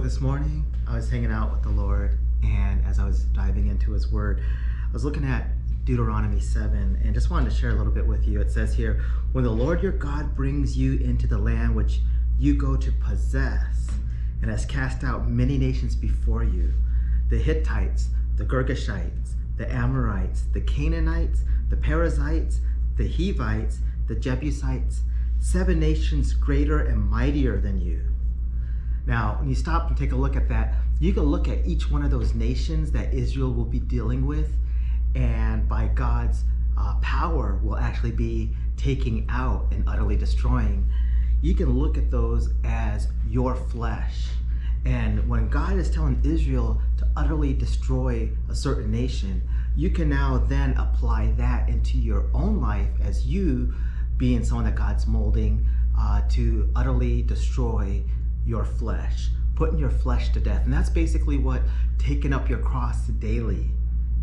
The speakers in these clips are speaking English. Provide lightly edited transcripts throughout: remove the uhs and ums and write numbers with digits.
this morning, I was hanging out with the Lord, and as I was diving into His Word, I was looking at Deuteronomy 7, and just wanted to share a little bit with you. It says here, when the Lord your God brings you into the land which you go to possess, and has cast out many nations before you, the Hittites, the Girgashites, the Amorites, the Canaanites, the Perizzites, the Hivites, the Jebusites, 7 nations greater and mightier than you. Now, when you stop and take a look at that, you can look at each one of those nations that Israel will be dealing with, and by God's power will actually be taking out and utterly destroying. You can look at those as your flesh. And when God is telling Israel to utterly destroy a certain nation, you can now then apply that into your own life as you being someone that God's molding to utterly destroy your flesh, putting your flesh to death. And that's basically what taking up your cross daily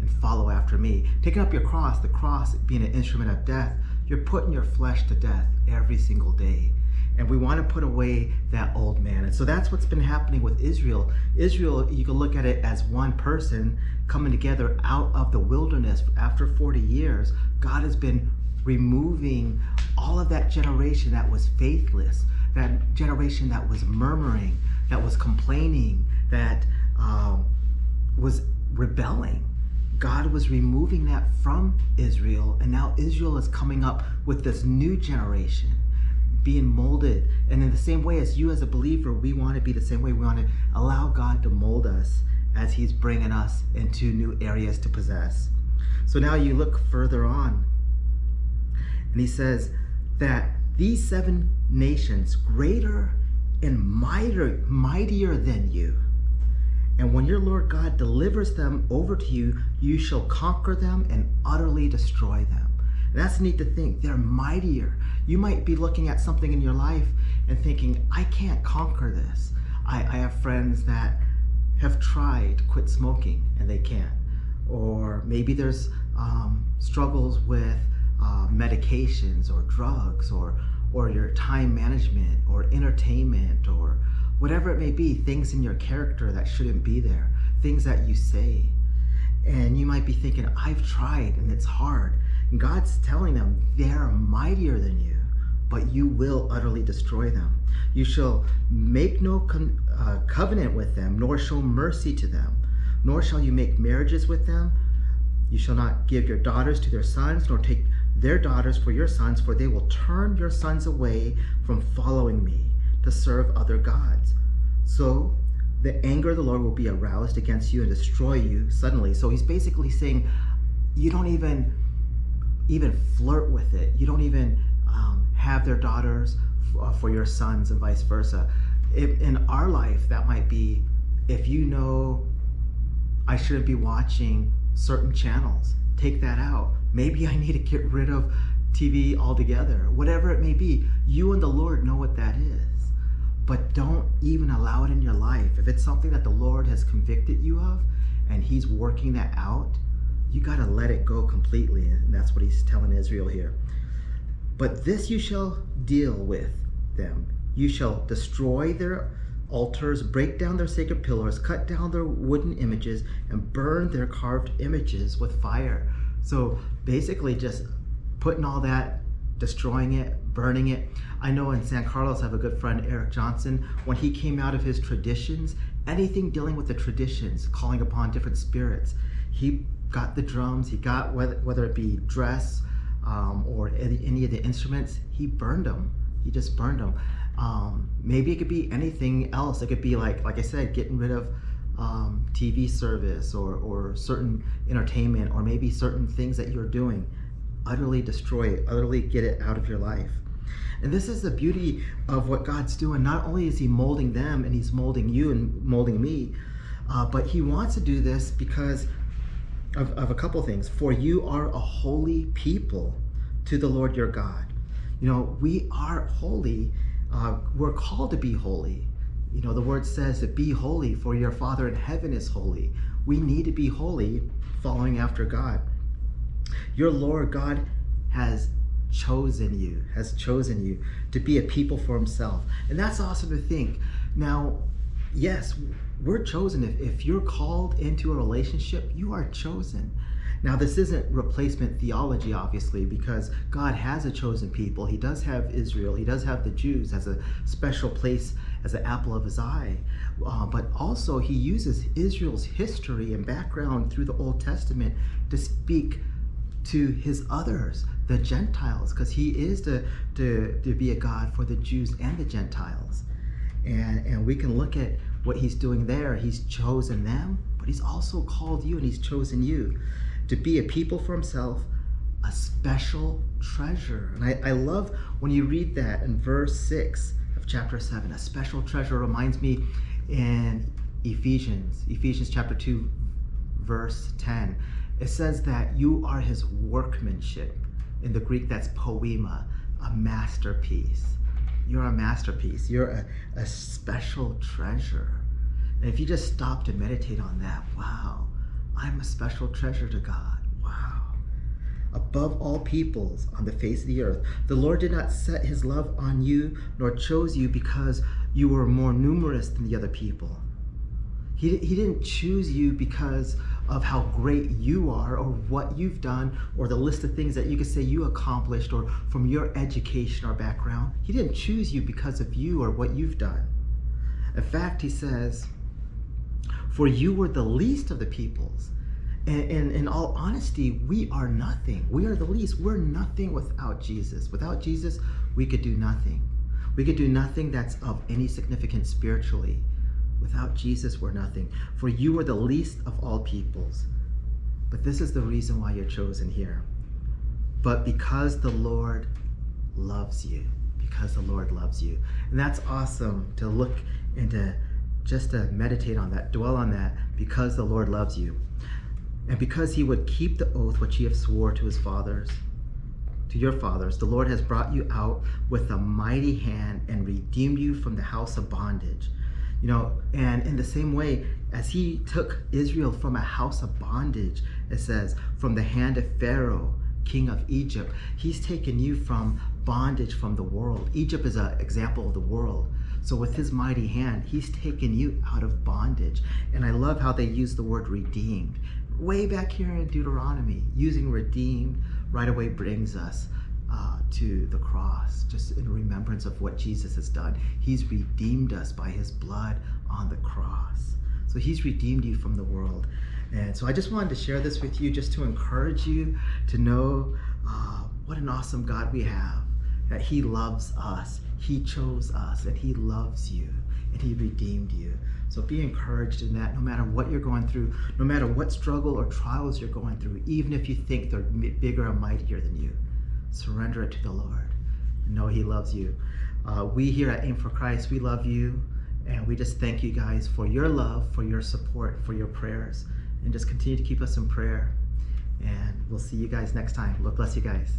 and follow after me. Taking up your cross, the cross being an instrument of death, you're putting your flesh to death every single day. And we want to put away that old man. And so that's what's been happening with Israel. Israel, you can look at it as one person coming together out of the wilderness after 40 years. God has been removing all of that generation that was faithless, that generation that was murmuring, that was complaining, that was rebelling. God was removing that from Israel, and now Israel is coming up with this new generation being molded. And in the same way as you as a believer, we want to be the same way. We want to allow God to mold us as He's bringing us into new areas to possess. So now you look further on, and He says that these 7 nations, greater and mightier than you. And when your Lord God delivers them over to you, you shall conquer them and utterly destroy them. And that's neat to think. They're mightier. You might be looking at something in your life and thinking, I can't conquer this. I have friends that have tried to quit smoking and they can't. Or maybe there's struggles with medications or drugs or your time management or entertainment or whatever it may be, things in your character that shouldn't be there, things that you say. And you might be thinking, I've tried and it's hard. And God's telling them they're mightier than you, but you will utterly destroy them. You shall make no covenant with them, nor show mercy to them, nor shall you make marriages with them. You shall not give your daughters to their sons, nor take their daughters for your sons, for they will turn your sons away from following me to serve other gods. So the anger of the Lord will be aroused against you and destroy you suddenly. So He's basically saying, you don't even flirt with it. You don't even have their daughters for your sons and vice versa. In our life, that might be, if you know I shouldn't be watching certain channels, take that out. Maybe I need to get rid of TV altogether. Whatever it may be, you and the Lord know what that is. But don't even allow it in your life. If it's something that the Lord has convicted you of and He's working that out, you got to let it go completely. And that's what He's telling Israel here. But this you shall deal with them. You shall destroy their altars, break down their sacred pillars, cut down their wooden images, and burn their carved images with fire. So basically just putting all that, destroying it, burning it. I know in San Carlos, I have a good friend, Eric Johnson. When he came out of his traditions, anything dealing with the traditions, calling upon different spirits, he got the drums, he got whether it be dress or any of the instruments, he burned them. He just burned them. Maybe it could be anything else. It could be like I said, getting rid of TV service or certain entertainment, or maybe certain things that you're doing. Utterly destroy it, utterly get it out of your life. And this is the beauty of what God's doing. Not only is He molding them and He's molding you and molding me, but He wants to do this because of a couple things. For you are a holy people to the Lord your God. You know, we are holy. We're called to be holy. You know, the word says to be holy, for your Father in heaven is holy. We need to be holy, following after God. Your Lord God has chosen you to be a people for Himself. And that's awesome to think. Now, yes, we're chosen. If you're called into a relationship, you are chosen. Now, this isn't replacement theology, obviously, because God has a chosen people. He does have Israel. He does have the Jews as a special place, as the apple of his eye. But also, he uses Israel's history and background through the Old Testament to speak to his others, the Gentiles, because he is to be a God for the Jews and the Gentiles. And we can look at what he's doing there. He's chosen them, but he's also called you and he's chosen you to be a people for himself, a special treasure. And I love when you read that in verse 6 of chapter 7. A special treasure reminds me in Ephesians chapter 2, verse 10. It says that you are his workmanship. In the Greek, that's poema, a masterpiece. You're a masterpiece. You're a special treasure. And if you just stop to meditate on that, wow, I'm a special treasure to God. Wow. Above all peoples on the face of the earth, the Lord did not set his love on you, nor chose you because you were more numerous than the other people. He didn't choose you because of how great you are or what you've done or the list of things that you could say you accomplished or from your education or background. He didn't choose you because of you or what you've done. In fact, he says, for you were the least of the peoples. And in all honesty, we are nothing. We are the least. We're nothing without Jesus. Without Jesus, we could do nothing. We could do nothing that's of any significance spiritually. Without Jesus, we're nothing. For you are the least of all peoples. But this is the reason why you're chosen here. But because the Lord loves you. Because the Lord loves you. And that's awesome to look into, just to meditate on that, dwell on that, because the Lord loves you. And because he would keep the oath which he have swore to his fathers, to your fathers, the Lord has brought you out with a mighty hand and redeemed you from the house of bondage. You know, and in the same way as he took Israel from a house of bondage, it says, from the hand of Pharaoh, king of Egypt, he's taken you from bondage from the world. Egypt is an example of the world. So with his mighty hand, he's taken you out of bondage. And I love how they use the word redeemed. Way back here in Deuteronomy, using redeemed right away brings us to the cross, just in remembrance of what Jesus has done. He's redeemed us by his blood on the cross. So he's redeemed you from the world. And so I just wanted to share this with you just to encourage you to know what an awesome God we have, that he loves us, he chose us, and he loves you, and he redeemed you. So be encouraged in that, no matter what you're going through, no matter what struggle or trials you're going through, even if you think they're bigger and mightier than you. Surrender it to the Lord and know he loves you. We here at Aim for Christ, we love you, and we just thank you guys for your love, for your support, for your prayers, and just continue to keep us in prayer. And we'll see you guys next time. Lord bless you guys.